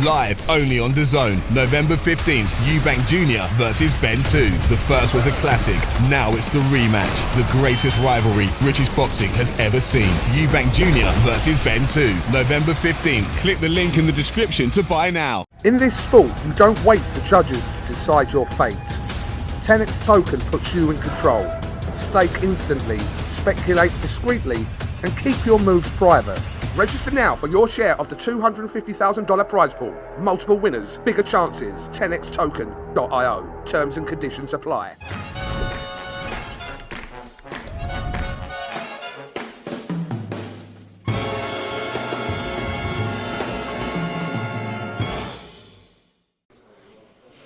Live only on DAZN. November 15th, Eubank Jr versus Ben 2. The first was a classic. Now it's the rematch. The greatest rivalry British boxing has ever seen. Eubank Jr versus Ben 2. November 15th. Click the link in the description to buy now. In this sport, you don't wait for judges to decide your fate. TenexToken puts you in control. Stake instantly, speculate discreetly, and keep your moves private. Register now for your share of the $250,000 prize pool. Multiple winners, bigger chances. TenexToken.io. Terms and conditions apply.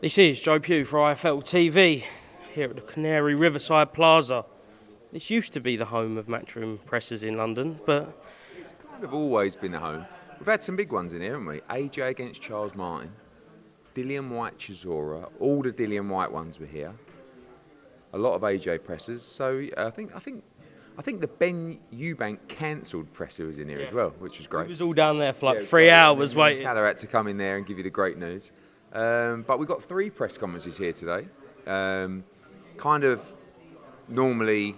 This is Joe Pugh for IFLTV here at the Canary Riverside Plaza. This used to be the home of Matchroom presses in London, but it's kind of always been the home. We've had some big ones in here, haven't we? AJ against Charles Martin, Dillian White Chisora, all the Dillian White ones were here. A lot of AJ presses. So I think the Ben Eubank cancelled presser was in here as well, which was great. It was all down there for like 3 hours waiting. Callum had to come in there and give you the great news. But we've got 3 press conferences here today. Kind of normally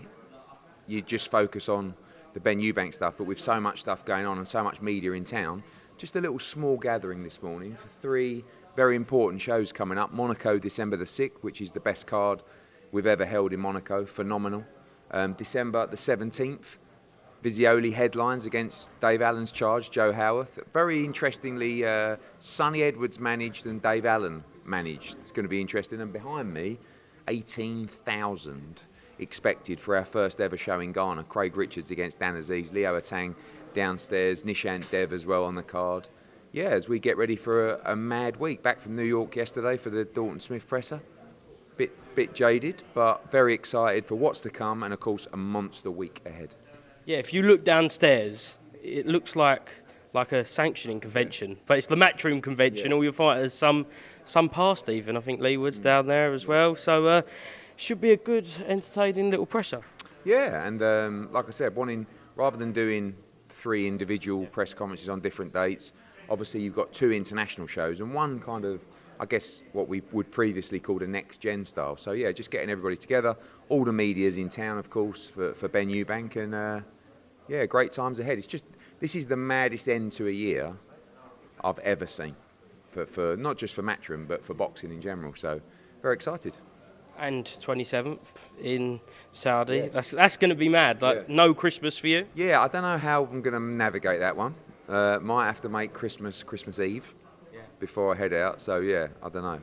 you just focus on the Ben Eubank stuff, but with so much stuff going on and so much media in town, just a little small gathering this morning for 3 very important shows coming up. Monaco, December the 6th, which is the best card we've ever held in Monaco. Phenomenal. December the 17th, Visioli headlines against Dave Allen's charge, Joe Howarth. Very interestingly, Sonny Edwards managed and Dave Allen managed. It's going to be interesting. And behind me, 18,000 expected for our first ever show in Ghana. Craig Richards against Dan Aziz, Leo Atang downstairs, Nishant Dev as well on the card. Yeah, as we get ready for a mad week. Back from New York yesterday for the Dorton Smith presser. Bit jaded, but very excited for what's to come, and of course a monster week ahead. Yeah, if you look downstairs, it looks like a sanctioning convention, but it's the Matchroom convention. Yeah. All your fighters, some past even. I think Lee Wood's down there as well. So should be a good, entertaining little presser. Yeah, and like I said, rather than doing 3 individual press conferences on different dates, obviously you've got 2 international shows and one kind of, I guess, what we would previously call the next-gen style. So, yeah, just getting everybody together. All the media's in town, of course, for Ben Eubank. And, yeah, great times ahead. This is the maddest end to a year I've ever seen, for not just for Matchroom, but for boxing in general. So, very excited. And 27th in Saudi. Yeah. That's going to be mad. No Christmas for you? Yeah, I don't know how I'm going to navigate that one. Might have to make Christmas Eve. Before I head out, so yeah, I don't know,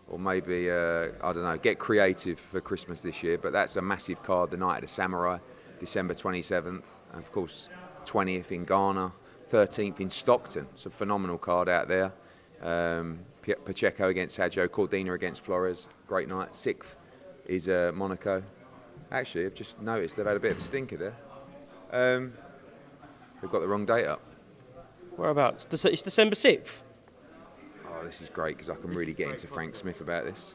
or maybe I don't know, get creative for Christmas this year. But that's a massive card, the Night of the Samurai, December 27th, and of course 20th in Ghana, 13th in Stockton. It's a phenomenal card out there. Pacheco against Sergio, Cordina against Flores, great night. 6th is Monaco. Actually, I've just noticed they've had a bit of a stinker there. They've got the wrong date up. Whereabouts? It's December 6th. Oh, this is great because I can really get into Frank Smith about this.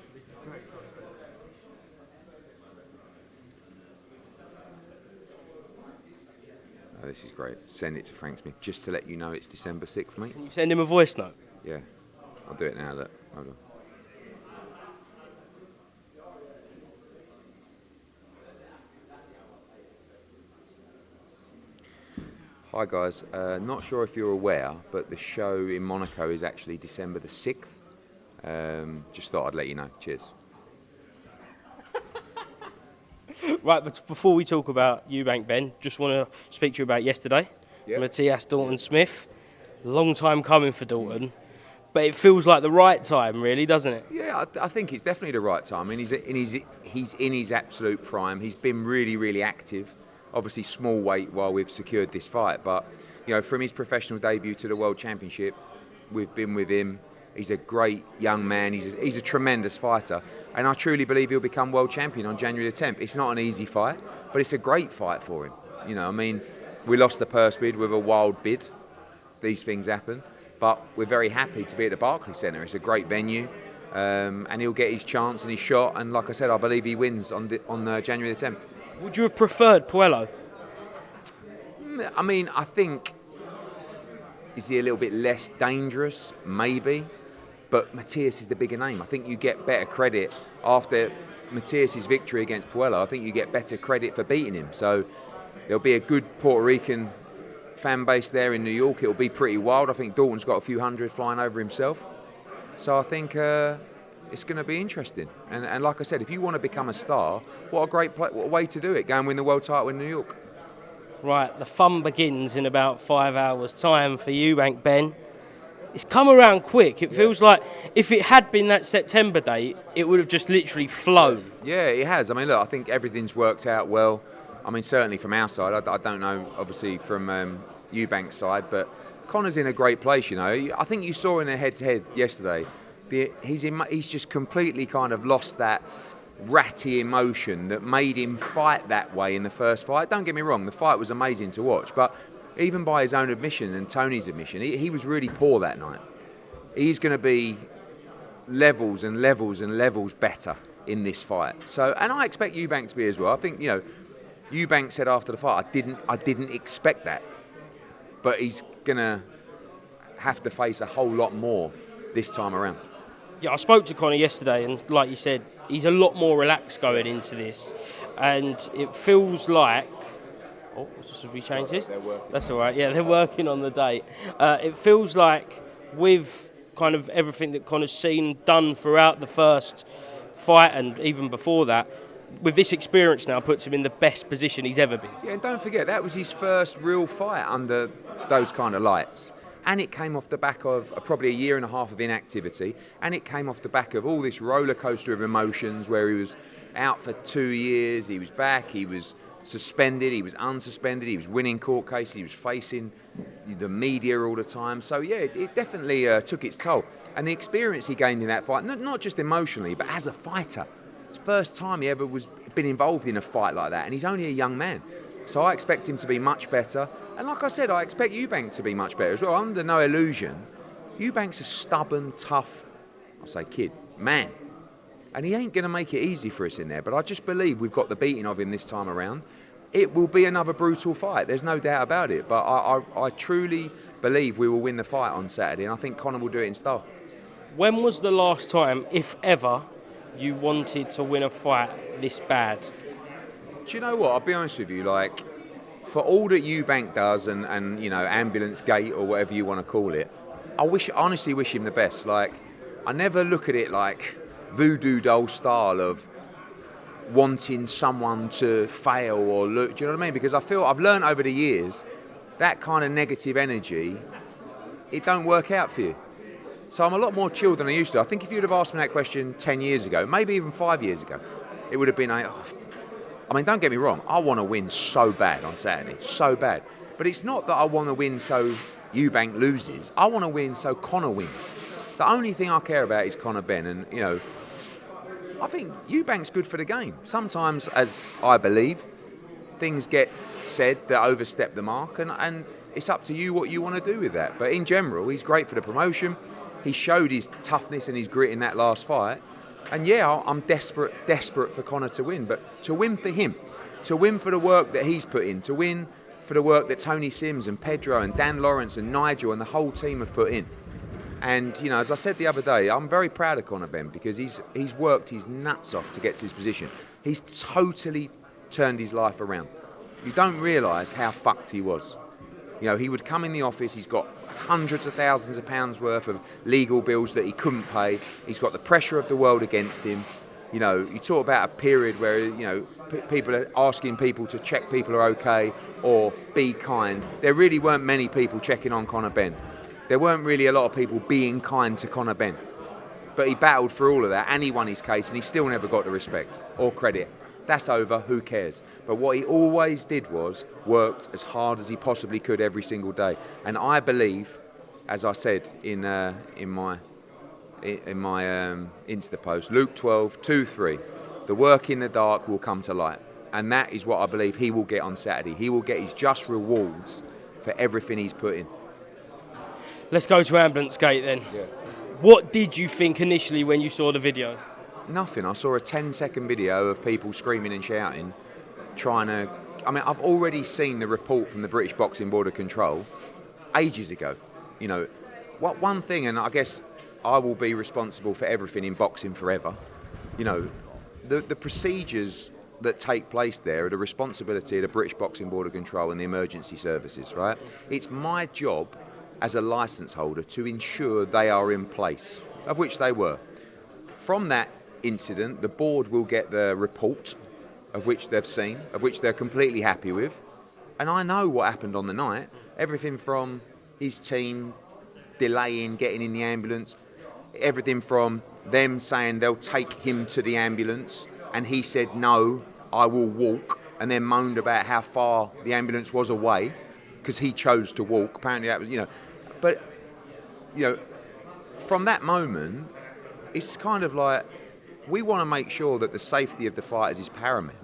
Oh, this is great. Send it to Frank Smith just to let you know it's December 6th, mate. Can you send him a voice note? Yeah, I'll do it now. Look, hold on. Hi guys, not sure if you're aware, but the show in Monaco is actually December the 6th. Just thought I'd let you know. Cheers. Right, but before we talk about Eubank-Benn, just want to speak to you about yesterday. Yep. Matias, Dorton Smith. Long time coming for Dorton, but it feels like the right time, really, doesn't it? Yeah, I think it's definitely the right time. I mean, he's in his absolute prime. He's been really, really active. Obviously small weight while we've secured this fight, but you know, from his professional debut to the World Championship, we've been with him. He's a great young man. He's a tremendous fighter, and I truly believe he'll become world champion on January the 10th. It's not an easy fight, but it's a great fight for him. You know, I mean, we lost the purse bid with a wild bid. These things happen, but we're very happy to be at the Barclays Centre. It's a great venue, and he'll get his chance and his shot. And like I said, I believe he wins on January the 10th. Would you have preferred Puello? I mean, I think Is he a little bit less dangerous? Maybe. But Matias is the bigger name. I think you get better credit after Matias' victory against Puello. I think you get better credit for beating him. So there'll be a good Puerto Rican fan base there in New York. It'll be pretty wild. I think Dorton's got a few hundred flying over himself. So I think it's going to be interesting. And like I said, if you want to become a star, what a way to do it. Go and win the world title in New York. Right, the fun begins in about 5 hours' time for Eubank-Benn. It's come around quick. It feels like if it had been that September date, it would have just literally flown. Yeah, it has. I mean, look, I think everything's worked out well. I mean, certainly from our side. I don't know, obviously, from Eubank's side, but Conor's in a great place, you know. I think you saw in a head-to-head yesterday, he's just completely kind of lost that ratty emotion that made him fight that way in the first fight. Don't get me wrong, the fight was amazing to watch, but even by his own admission and Tony's admission, he was really poor that night. He's going to be levels and levels and levels better in this fight. So, and I expect Eubank to be as well. I think, you know, Eubank said after the fight, I didn't expect that. But he's going to have to face a whole lot more this time around. Yeah, I spoke to Conor yesterday, and like you said, he's a lot more relaxed going into this. And it feels like... Oh, should we change this? That's all right. Yeah, they're working on the date. It feels like with kind of everything that Conor's seen, done throughout the first fight and even before that, with this experience now, puts him in the best position he's ever been. Yeah, and don't forget, that was his first real fight under those kind of lights. And it came off the back of probably a year and a half of inactivity. And it came off the back of all this roller coaster of emotions where he was out for 2 years, he was back, he was suspended, he was unsuspended, he was winning court cases, he was facing the media all the time. So yeah, it definitely took its toll. And the experience he gained in that fight, not just emotionally, but as a fighter. It's the first time he ever been involved in a fight like that, and he's only a young man. So I expect him to be much better. And like I said, I expect Eubank to be much better as well. Under no illusion, Eubank's a stubborn, tough, man. And he ain't going to make it easy for us in there. But I just believe we've got the beating of him this time around. It will be another brutal fight. There's no doubt about it. But I truly believe we will win the fight on Saturday. And I think Conor will do it in style. When was the last time, if ever, you wanted to win a fight this bad? Do you know what? I'll be honest with you. Like, for all that Eubank does and you know, ambulance gate or whatever you want to call it, I honestly wish him the best. Like, I never look at it like voodoo doll style of wanting someone to fail or look, do you know what I mean? Because I feel I've learned over the years that kind of negative energy, it don't work out for you. So I'm a lot more chilled than I used to. I think if you'd have asked me that question 10 years ago, maybe even 5 years ago, it would have been I mean, don't get me wrong, I want to win so bad on Saturday, so bad. But it's not that I want to win so Eubank loses. I want to win so Conor wins. The only thing I care about is Conor Benn, and you know, I think Eubank's good for the game. Sometimes, as I believe, things get said that overstep the mark, and it's up to you what you want to do with that. But in general, he's great for the promotion. He showed his toughness and his grit in that last fight. And yeah, I'm desperate for Conor to win. But to win for him, to win for the work that he's put in, to win for the work that Tony Sims and Pedro and Dan Lawrence and Nigel and the whole team have put in. And, you know, as I said the other day, I'm very proud of Conor Benn because he's worked his nuts off to get to his position. He's totally turned his life around. You don't realise how fucked he was. You know, he would come in the office, he's got hundreds of thousands of pounds worth of legal bills that he couldn't pay. He's got the pressure of the world against him. You know, you talk about a period where, you know, people are asking people to check people are okay or be kind. There really weren't many people checking on Conor Benn. There weren't really a lot of people being kind to Conor Benn. But he battled through all of that and he won his case and he still never got the respect or credit. That's over, who cares? But what he always did was worked as hard as he possibly could every single day. And I believe, as I said in my Insta post, Luke 12:2-3, the work in the dark will come to light. And that is what I believe he will get on Saturday. He will get his just rewards for everything he's put in. Let's go to Ambulance Gate then. Yeah. What did you think initially when you saw the video? Nothing. I saw a 10-second video of people screaming and shouting, trying to... I mean, I've already seen the report from the British Boxing Board of Control ages ago. You know, one thing, and I guess I will be responsible for everything in boxing forever. You know, the procedures that take place there are the responsibility of the British Boxing Board of Control and the emergency services, right? It's my job as a licence holder to ensure they are in place, of which they were. From that incident, the board will get the report of which they've seen, of which they're completely happy with. And I know what happened on the night. Everything from his team delaying getting in the ambulance, everything from them saying they'll take him to the ambulance, and he said, no, I will walk, and then moaned about how far the ambulance was away because he chose to walk. Apparently that was, but, from that moment, it's kind of like, we want to make sure that the safety of the fighters is paramount,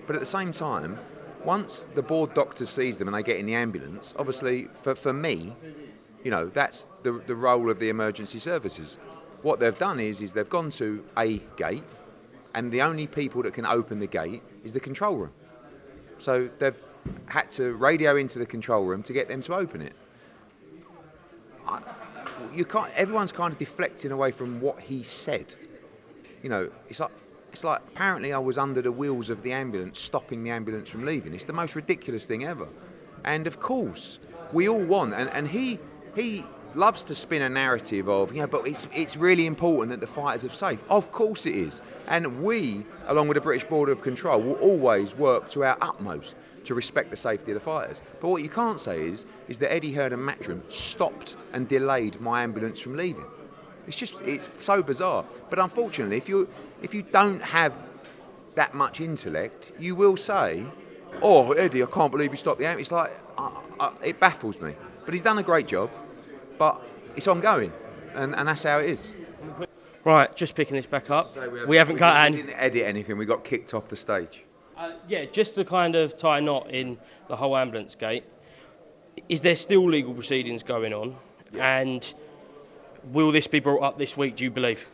but at the same time, once the board doctor sees them and they get in the ambulance, obviously, for me, that's the role of the emergency services. What they've done is they've gone to a gate, and the only people that can open the gate is the control room. So they've had to radio into the control room to get them to open it. Everyone's kind of deflecting away from what he said. It's like apparently I was under the wheels of the ambulance, stopping the ambulance from leaving. It's the most ridiculous thing ever. And of course, we all want, and he loves to spin a narrative of, but it's really important that the fighters are safe. Of course it is. And we, along with the British Board of Control, will always work to our utmost to respect the safety of the fighters. But what you can't say is that Eddie Hearn and Matchroom stopped and delayed my ambulance from leaving. It's so bizarre. But unfortunately, if you don't have that much intellect, you will say, oh, Eddie, I can't believe you stopped the ambulance. It's like, it baffles me. But he's done a great job. But it's ongoing, and that's how it is. Right, just picking this back up. So we haven't cut any. We didn't edit anything. We got kicked off the stage. Just to kind of tie a knot in the whole ambulance gate. Is there still legal proceedings going on? Yeah. And will this be brought up this week, do you believe?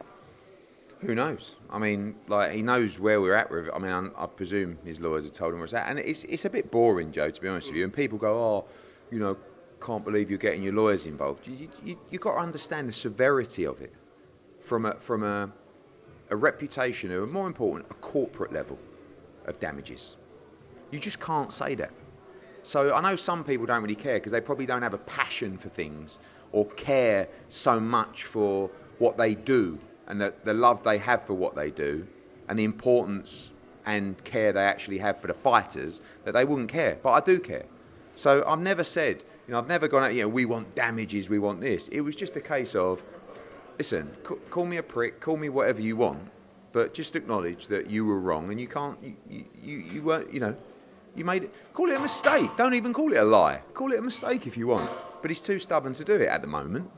Who knows? I mean, he knows where we're at with it. I mean, I presume his lawyers have told him what's at. And it's a bit boring, Joe, to be honest with you. And people go, can't believe you're getting your lawyers involved. You've got to understand the severity of it from a reputation, or more important, a corporate level of damages. You just can't say that. So I know some people don't really care because they probably don't have a passion for things or care so much for what they do and the love they have for what they do and the importance and care they actually have for the fighters that they wouldn't care. But I do care. So I've never said, I've never gone out, we want damages, we want this. It was just a case of, listen, call me a prick, call me whatever you want, but just acknowledge that you were wrong and you can't, you weren't, you made it, call it a mistake. Don't even call it a lie. Call it a mistake if you want. But he's too stubborn to do it at the moment.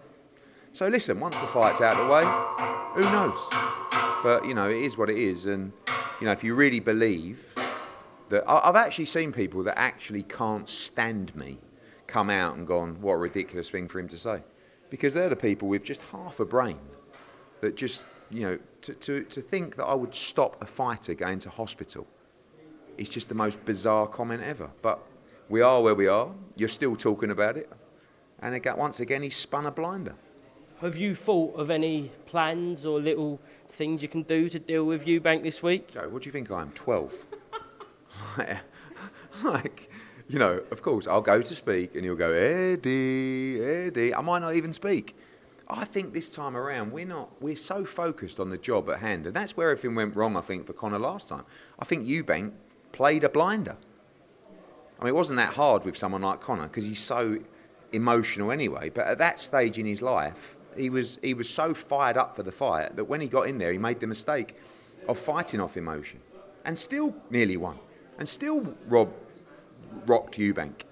So listen, once the fight's out of the way, who knows? But, it is what it is. And, if you really believe that, I've actually seen people that actually can't stand me come out and gone, what a ridiculous thing for him to say. Because they're the people with just half a brain that just, to think that I would stop a fighter going to hospital is just the most bizarre comment ever. But we are where we are. You're still talking about it. And once again, he spun a blinder. Have you thought of any plans or little things you can do to deal with Eubank this week? Joe, what do you think I am, 12? Of course, I'll go to speak and he'll go, Eddie. I might not even speak. I think this time around, we're so focused on the job at hand. And that's where everything went wrong, I think, for Conor last time. I think Eubank played a blinder. I mean, it wasn't that hard with someone like Conor because he's so emotional anyway. But at that stage in his life, he was so fired up for the fight that when he got in there, he made the mistake of fighting off emotion and still nearly won and still rocked Eubank.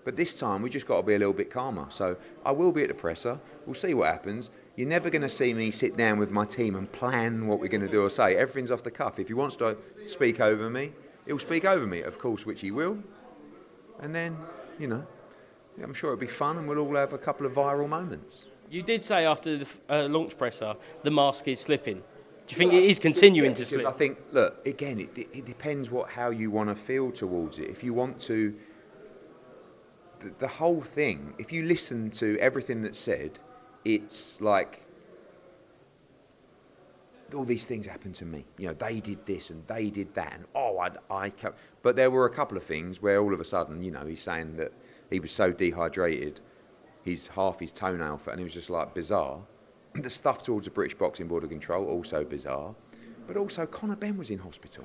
But this time, we just got to be a little bit calmer. So I will be at the presser. We'll see what happens. You're never going to see me sit down with my team and plan what we're going to do or say. Everything's off the cuff. If he wants to speak over me, he'll speak over me, of course, which he will. And then, I'm sure it'll be fun and we'll all have a couple of viral moments. You did say after the launch presser, the mask is slipping. Do you think it is continuing to slip? I think, look, again, it depends how you want to feel towards it. If you want to the whole thing, if you listen to everything that's said, it's like all these things happened to me. You know, they did this and they did that, and but there were a couple of things where all of a sudden, you know, he's saying that he was so dehydrated, half his toenail fat, and it was just like bizarre. The stuff towards the British Boxing Board of Control, also bizarre. But also, Conor Benn was in hospital.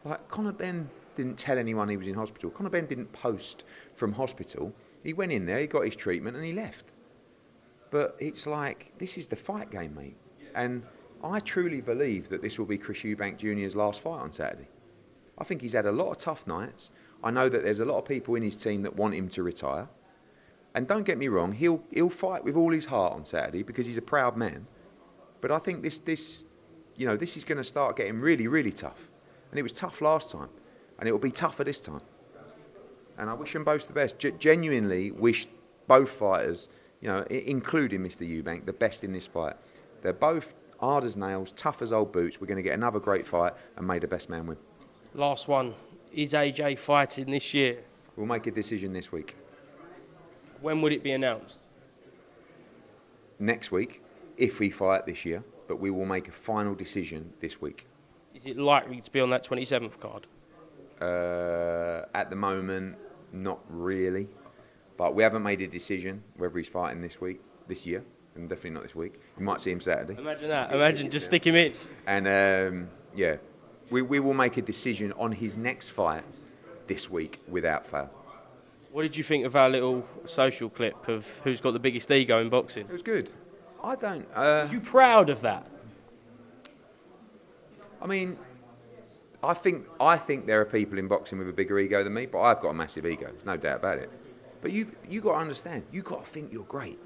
Like, Conor Benn didn't tell anyone he was in hospital. Conor Benn didn't post from hospital. He went in there, he got his treatment, and he left. But it's like, this is the fight game, mate. And I truly believe that this will be Chris Eubank Jr.'s last fight on Saturday. I think he's had a lot of tough nights. I know that there's a lot of people in his team that want him to retire. And don't get me wrong, he'll fight with all his heart on Saturday because he's a proud man. But I think this is going to start getting really, really tough. And it was tough last time, and it will be tougher this time. And I wish them both the best. Genuinely wish both fighters, you know, including Mr. Eubank, the best in this fight. They're both hard as nails, tough as old boots. We're going to get another great fight, and may the best man win. Last one. Is AJ fighting this year? We'll make a decision this week. When would it be announced? Next week, if we fight this year, but we will make a final decision this week. Is it likely to be on that 27th card? At the moment, not really. But we haven't made a decision whether he's fighting this year, and definitely not this week. You might see him Saturday. Imagine that. Imagine just stick him in. And we will make a decision on his next fight this week without fail. What did you think of our little social clip of who's got the biggest ego in boxing? It was good. I don't... Are you proud of that? I mean, I think there are people in boxing with a bigger ego than me, but I've got a massive ego. There's no doubt about it. But you got to understand, you got to think you're great.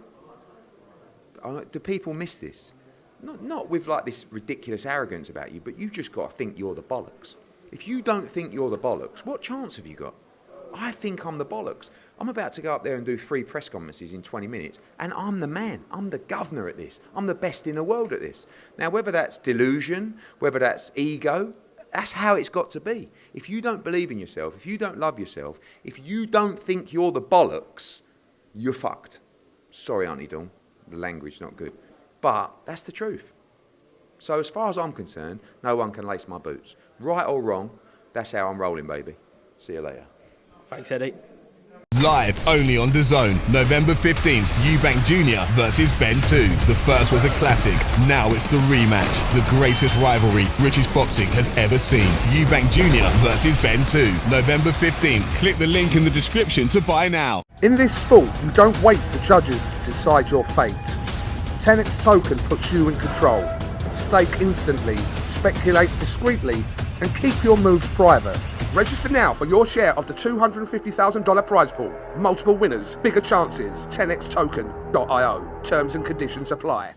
Do people miss this? Not with like this ridiculous arrogance about you, but you just got to think you're the bollocks. If you don't think you're the bollocks, what chance have you got? I think I'm the bollocks. I'm about to go up there and do 3 press conferences in 20 minutes, and I'm the man. I'm the governor at this. I'm the best in the world at this. Now, whether that's delusion, whether that's ego, that's how it's got to be. If you don't believe in yourself, if you don't love yourself, if you don't think you're the bollocks, you're fucked. Sorry, Auntie Dawn. The language not good. But that's the truth. So as far as I'm concerned, no one can lace my boots. Right or wrong, that's how I'm rolling, baby. See you later. Thanks, Eddie. Live only on DAZN, November 15th, Eubank Jr versus Ben 2. The first was a classic, now it's the rematch. The greatest rivalry British boxing has ever seen. Eubank Jr versus Ben 2, November 15th. Click the link in the description to buy now. In this sport, you don't wait for judges to decide your fate. TenexToken puts you in control. Stake instantly, speculate discreetly, and keep your moves private. Register now for your share of the $250,000 prize pool. Multiple winners, bigger chances. TenexToken.io. Terms and conditions apply.